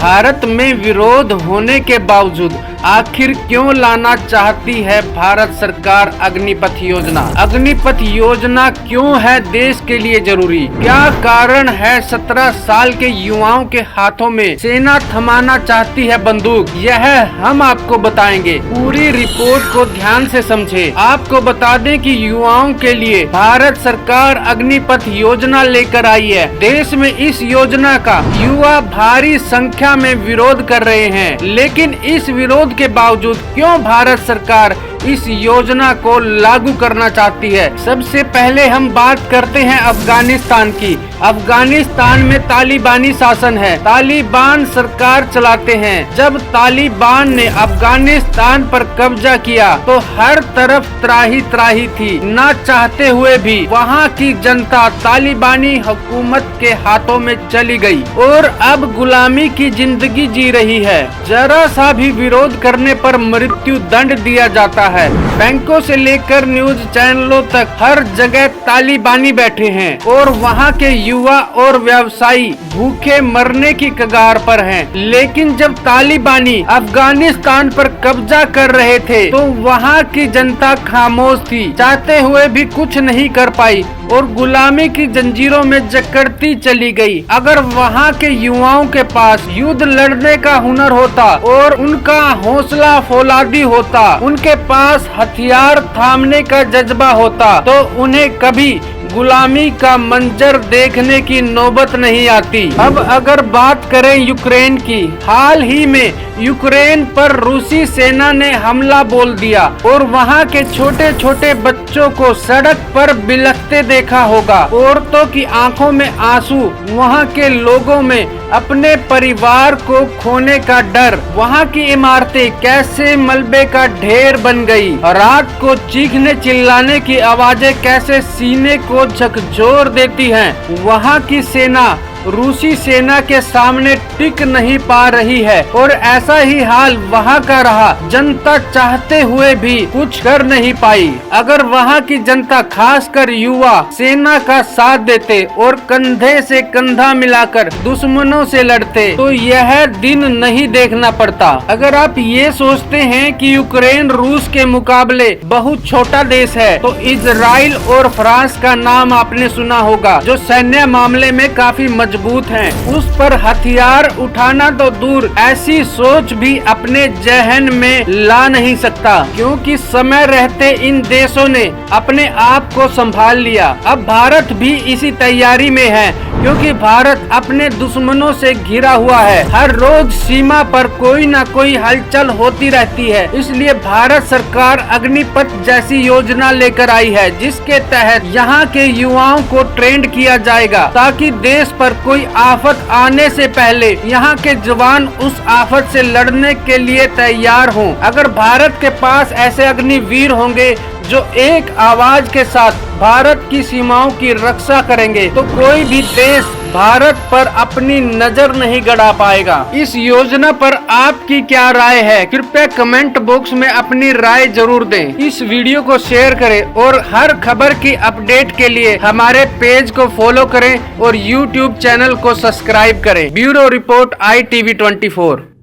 भारत में विरोध होने के बावजूद आखिर क्यों लाना चाहती है भारत सरकार अग्निपथ योजना? अग्निपथ योजना क्यों है देश के लिए जरूरी? क्या कारण है 17 साल के युवाओं के हाथों में सेना थमाना चाहती है बंदूक? यह हम आपको बताएंगे। पूरी रिपोर्ट को ध्यान से समझे। आपको बता दें कि युवाओं के लिए भारत सरकार अग्निपथ योजना लेकर आई है। देश में इस योजना का युवा भारी संख्या में विरोध कर रहे हैं, लेकिन इस विरोध के बावजूद क्यों भारत सरकार इस योजना को लागू करना चाहती है? सबसे पहले हम बात करते हैं अफगानिस्तान की। अफगानिस्तान में तालिबानी शासन है, तालिबान सरकार चलाते हैं। जब तालिबान ने अफगानिस्तान पर कब्जा किया तो हर तरफ त्राही त्राही थी। ना चाहते हुए भी वहाँ की जनता तालिबानी हुकूमत के हाथों में चली गई और अब गुलामी की जिंदगी जी रही है। जरा सा भी विरोध करने पर मृत्यु दंड दिया जाता है। बैंकों से लेकर न्यूज चैनलों तक हर जगह तालिबानी बैठे हैं और वहाँ के युवा और व्यवसायी भूखे मरने की कगार पर हैं। लेकिन जब तालिबानी अफगानिस्तान पर कब्जा कर रहे थे तो वहाँ की जनता खामोश थी, चाहते हुए भी कुछ नहीं कर पाई और गुलामी की जंजीरों में जकड़ती चली गई। अगर वहाँ के युवाओं के पास युद्ध लड़ने का हुनर होता और उनका हौसला फौलादी होता, उनके पास हथियार थामने का जज्बा होता, तो उन्हें कभी गुलामी का मंजर देखने की नौबत नहीं आती। अब अगर बात करें यूक्रेन की, हाल ही में यूक्रेन पर रूसी सेना ने हमला बोल दिया और वहाँ के छोटे छोटे बच्चों को सड़क पर बिलखते देखा होगा। औरतों की आंखों में आंसू, वहाँ के लोगों में अपने परिवार को खोने का डर, वहाँ की इमारतें कैसे मलबे का ढेर बन गई, रात को चीखने चिल्लाने की आवाजें कैसे सीने को झकझोर देती हैं। वहाँ की सेना रूसी सेना के सामने टिक नहीं पा रही है और ऐसा ही हाल वहाँ का रहा। जनता चाहते हुए भी कुछ कर नहीं पाई। अगर वहाँ की जनता, खासकर युवा, सेना का साथ देते और कंधे से कंधा मिलाकर दुश्मनों से लड़ते तो यह दिन नहीं देखना पड़ता। अगर आप ये सोचते हैं कि यूक्रेन रूस के मुकाबले बहुत छोटा देश है तो इजराइल और फ्रांस का नाम आपने सुना होगा, जो सैन्य मामले में काफी मजबूत हैं। उस पर हथियार उठाना तो दूर, ऐसी सोच भी अपने जहन में ला नहीं सकता, क्योंकि समय रहते इन देशों ने अपने आप को संभाल लिया। अब भारत भी इसी तैयारी में है, क्योंकि भारत अपने दुश्मनों से घिरा हुआ है। हर रोज सीमा पर कोई न कोई हलचल होती रहती है। इसलिए भारत सरकार अग्निपथ जैसी योजना लेकर आई है, जिसके तहत यहाँ के युवाओं को ट्रेंड किया जाएगा ताकि देश पर कोई आफत आने से पहले यहाँ के जवान उस आफत से लड़ने के लिए तैयार हों। अगर भारत के पास ऐसे अग्निवीर होंगे जो एक आवाज के साथ भारत की सीमाओं की रक्षा करेंगे तो कोई भी देश भारत पर अपनी नजर नहीं गड़ा पाएगा। इस योजना पर आपकी क्या राय है? कृपया कमेंट बॉक्स में अपनी राय जरूर दें। इस वीडियो को शेयर करें और हर खबर की अपडेट के लिए हमारे पेज को फॉलो करें और YouTube चैनल को सब्सक्राइब करें। Bureau report ITV24।